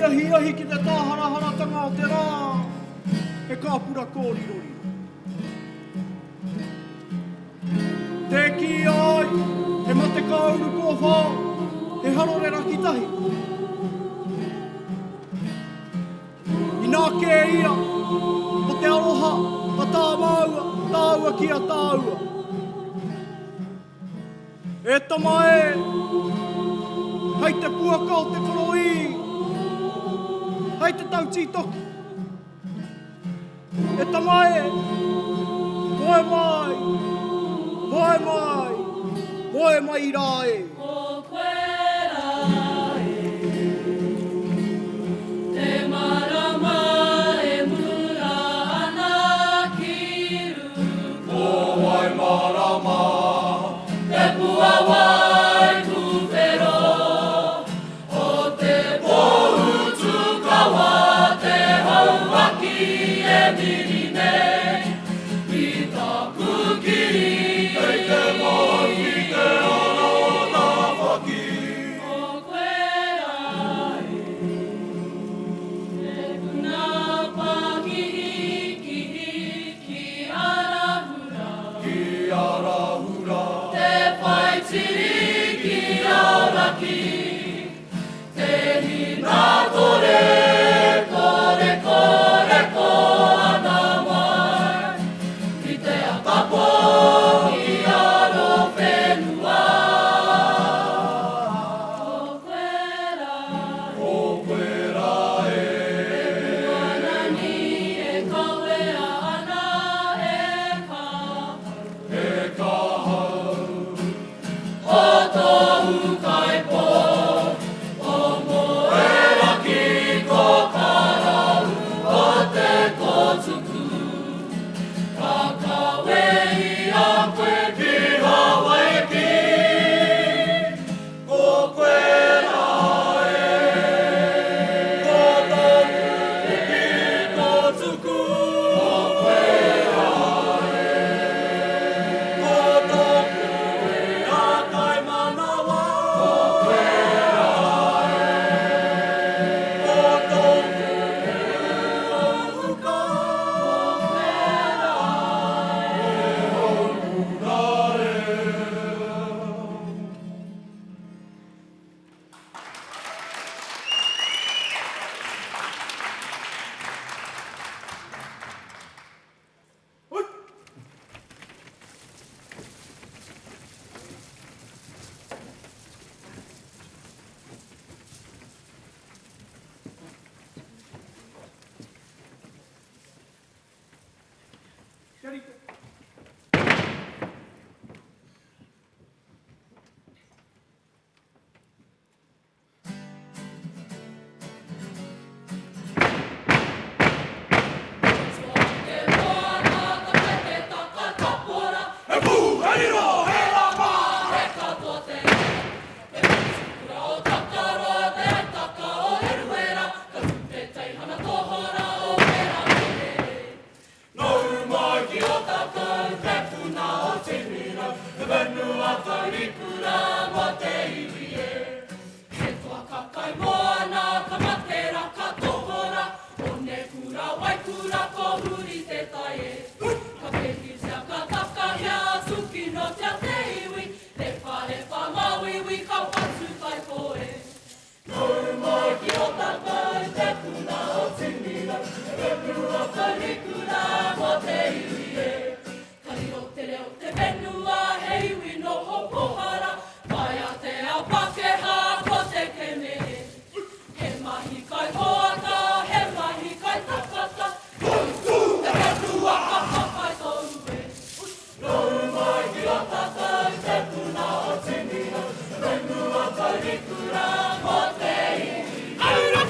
ahi ki te tāharaharatanga o te rā. He kāpura kōrirori. Te ki ai, he mate kauru kō whā, he harore raki tahi. I nā kē ia, o te aroha, a tā maua, tāua ki a tāua. E tamae, hei te puaka o te koroi, hei te tautitoki. E tamae, hoe mai, hoe mai, hoe mai I rā e. Aura,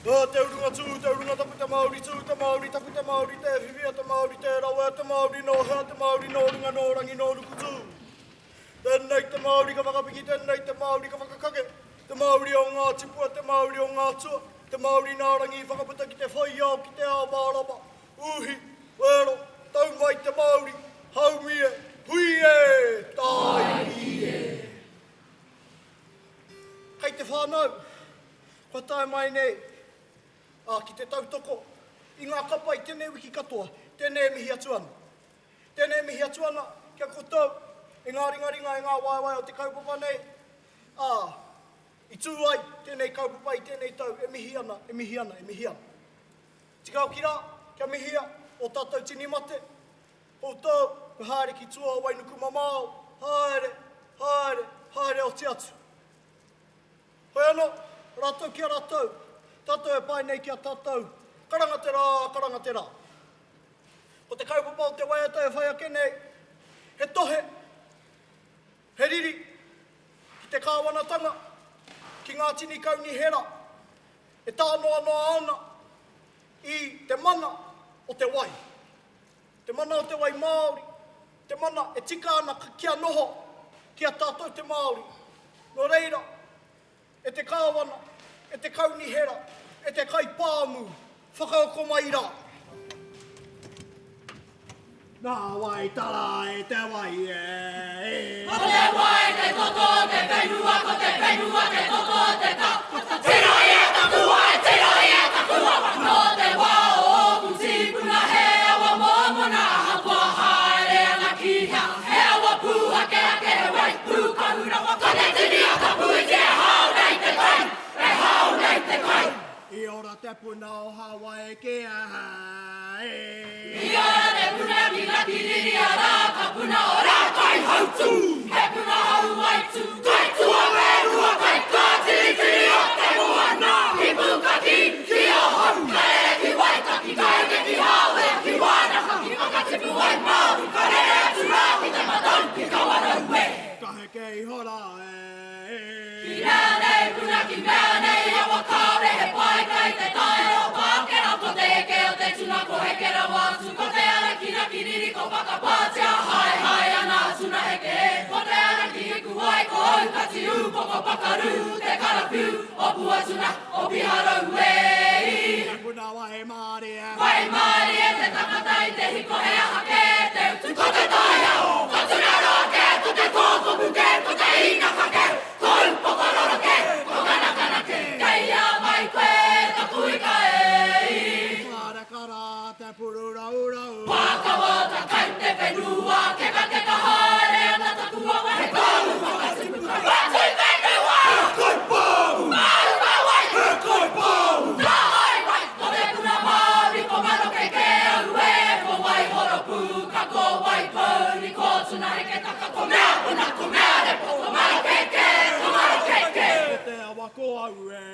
Te urunga tū, te urunga tapu te Māori tū, te Māori tapu te Māori, te whiwhia te Māori, te rawa, te Māori no hea, te Māori no runga no rangi no ruku tū. Tēnei te Māori ka whakapiki, tēnei te Māori ka whakakake, te Māori o ngā tipua, te Māori o ngā tua, te Māori nā rangi whakaputa ki te whaiao, ki te āwārapa, uhi, wero, tau mai te Māori, haumie, hui e, tai e. Kei te whānau, kua tae mai nei, ki te tautoko, i ngā kapai, tēnei wiki katoa, tēnei mihi atuana. Tēnei mihi atuana, kia koutou, e ngā ringa, e ngā waiwai o te kaupapa nei. I tū ai, tēnei kaupapa i tēnei tau, e mihi ana, e mihi ana, e mihi ana. Tikau ki rā, kia mihia, o tātou tini mate, koutou, ku haere ki tua o wainuku mamao, haere, haere, haere o te atu. Hoi anō, rātou kia rātou, tātou e pai nei kia tātou, karanga te rā, karanga te rā. Ko te kaupapa o te waiata e whai ake nei, he tohe, he riri, ki te kāwanatanga, ki ngā tini kauni hera, e tānoa noa ana, i te mana o te wai. Te mana o te wai Māori, te mana e tika ana kia noho, kia tātou te Māori. No reira, e te kāwana, e te kauni hera, e te kai pāmu, whakaoko mai rā. Nā wai tara e te wai e. Ko te wai, te toto, te whenua, ko te whenua, te toto, te ta. Tino e ta kua, tino e ta kua. No te wā o kuti puna he awa mōmona. Hapua haere ana ki hea, he awa pūhake ake he wai. Pūkahura wa ko te tini a ka pui te hau nei te kai. E hau nei te kai. I ora te puna o Hawaii ke aha e. I ora te puna ki la kiriri a rā, ka puna o rā kai hautu. He puna hau ai tu, kai tua me rua, kai ka tiri tiri o te moana. Ki pukaki, ki o hau, ka e ki waitaki, ka e ki hau e ki wānaka, ki whakatipu ai Māori, ka re atu rā ki te matau, ki kawarau e. Ka heke i hora e. Ki rā nei, puna ki mea nei, awa kāre he pai kai te tae o pākera, ko te eke o te tuna, ko heke ra wātu, ko te ara ki raki riri, ko whakapātia, hai hai ana tuna heke e, ko te ara ki hiku ai, ko au kati u, ko pakaru, te karapiu, o pua tuna, o piharau e. Te puna wai Māori e. Wai Māori e te takata i te hiko he aha ke, te utu ko te tae au, ko tuna roa ke, ko te kōko puke, ko te ina hake, ko upoko roro ke, ko kanakana ke, kei a mai koe, ka kui ka e. Kāre kara te puru rau rau. Wākawa ta kai te whenua, keka haere ana takua wa he kāu whakatipu. Wātui whenua! Kai pāmu! Māuka wai! He kai pāmu! Tā ai wai, ko te puna Māori, ko maroke ke au e, ko wai horopu, ka ko wai pauri, ko tuna heke taka, ko mea puna, ko mea repo, ko maroke ke, ko maroke ke. Ko te awa ko au e.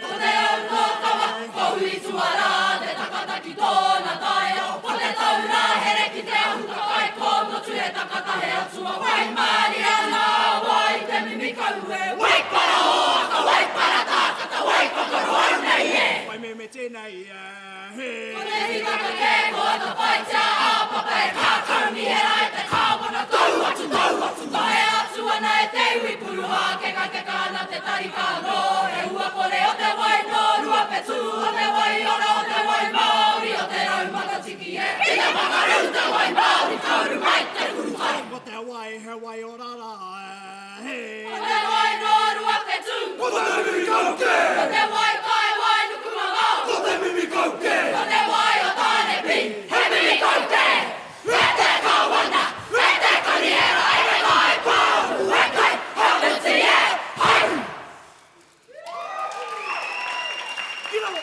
Ko te au no tawa, ko hui tuara, te takata ki tōna tae o, ko te taura here ki te ahuka kai, ko motu e takata he atua, wai Māori ana, wai te mimikau e, wai para o aka, wai para tākata, wai kokoro au nei e. Wai me tēnei e. Ko te hikaka ke, ko ata whaitea a papa e kākauni he rai te kāwana, tau atu, tae atu ana e te ui puruha, keka ana te tarika no, he ua kore o te wai no, rua petu o te wai ora o te wai Māori, o te raumata tiki e. I te whakaru te wai Māori, kauru mai te kurukai. Ko te wai he wai o rara e. Ko te wai no, rua petu. Ko te mimi kauke! Ko te wai kai wai nuku mama. Ko te mimi kauke! Ko te wai o tāne pi, he mimi kauke. E te kawana, e te kaniera, e te kai pāu, e kai hauti e, hau. Kira mo!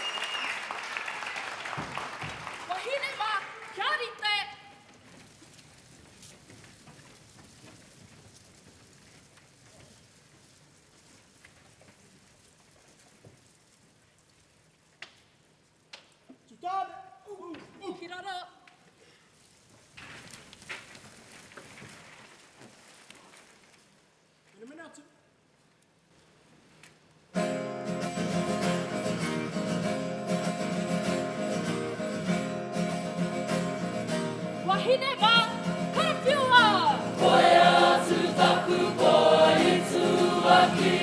Wahine mā, kia rite! wahine mā, karapiua! Koe atu taku koa I tua ki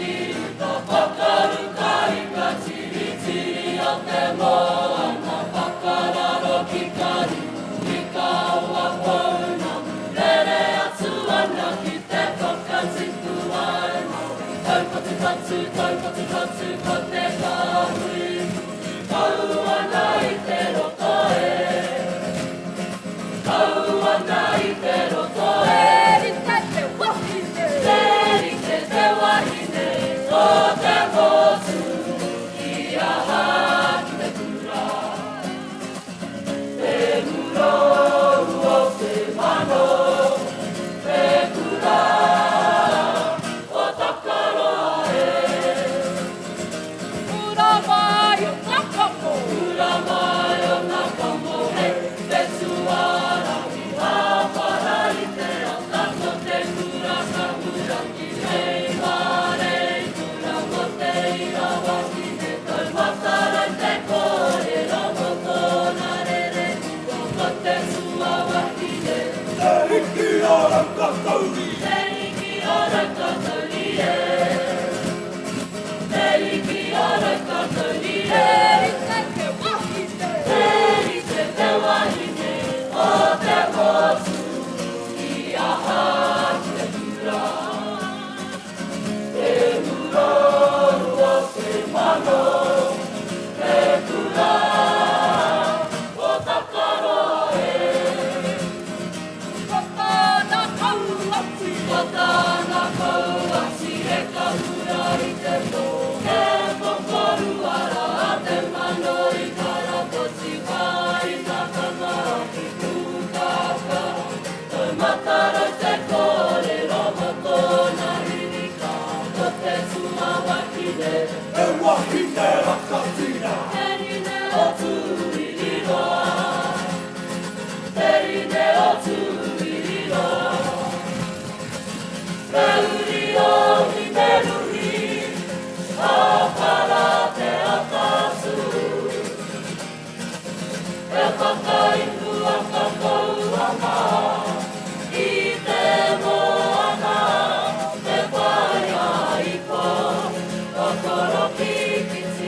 ta whakaru kai ka tiri tiri o te moana whakararo ki kari I ka ua pauna Rere atu ana ki te whakatiku ana Taupatu tatu, taupatu tatu ko te kahui Kau ana I te roto Kau ana I te roto Terite te wahine o te motu I a haki te kura Te murou o te mano Te kura o takaroa Ura mai o Nakamo! Ura mai o Nakamo he Te tuara I hawhara I te atako te kura kamurangi Hei marei kura mo te ira wahine Tau matara I te kore romo kona rere Ko te sua wahine Te hiki o Rangatauri Te hiki o Rangatauri Te hiki o Rangatauri Terite te wahine o te motu I a haki te kura Te murou o te mano Te kura o takaroa Whakana kau atu! Watana kau ati he ka hura I te tō He pokoru ara a te mano I karakoti wai na kama ki kukaka Tau matara te kore romo kona ririka Ko te tua wahine Te wahine rakatina Te rine o tuiriroa Te rine o tuiriroa Te uri o himeruhi A para te atasu E whakaiku a whakauanga I te moana Te whai a ipo Kokoro ki kiti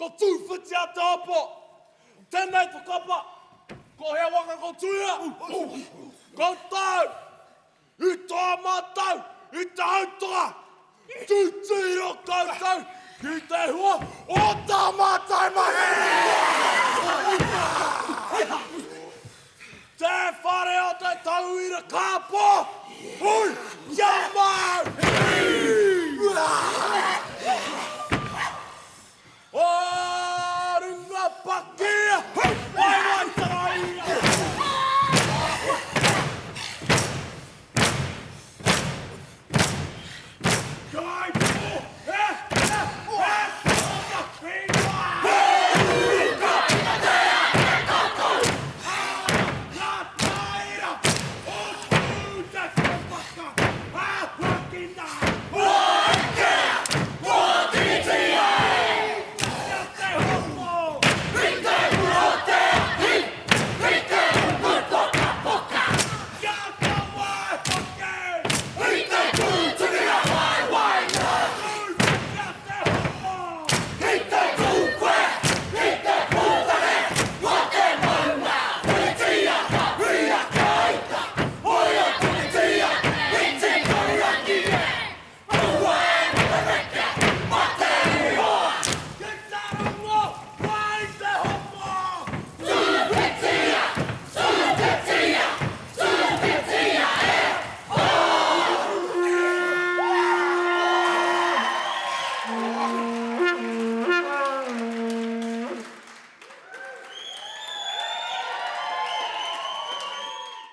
ko tūwhitia te opo. Tēnei whakapa, ko hea waka ko tuia. Ko tau, I tō mātau, I te hautoa. Tūtiro koutou, ki te hua, o tā mātai mahi. Te whare o te tauira kāpō. Hui, ia mau.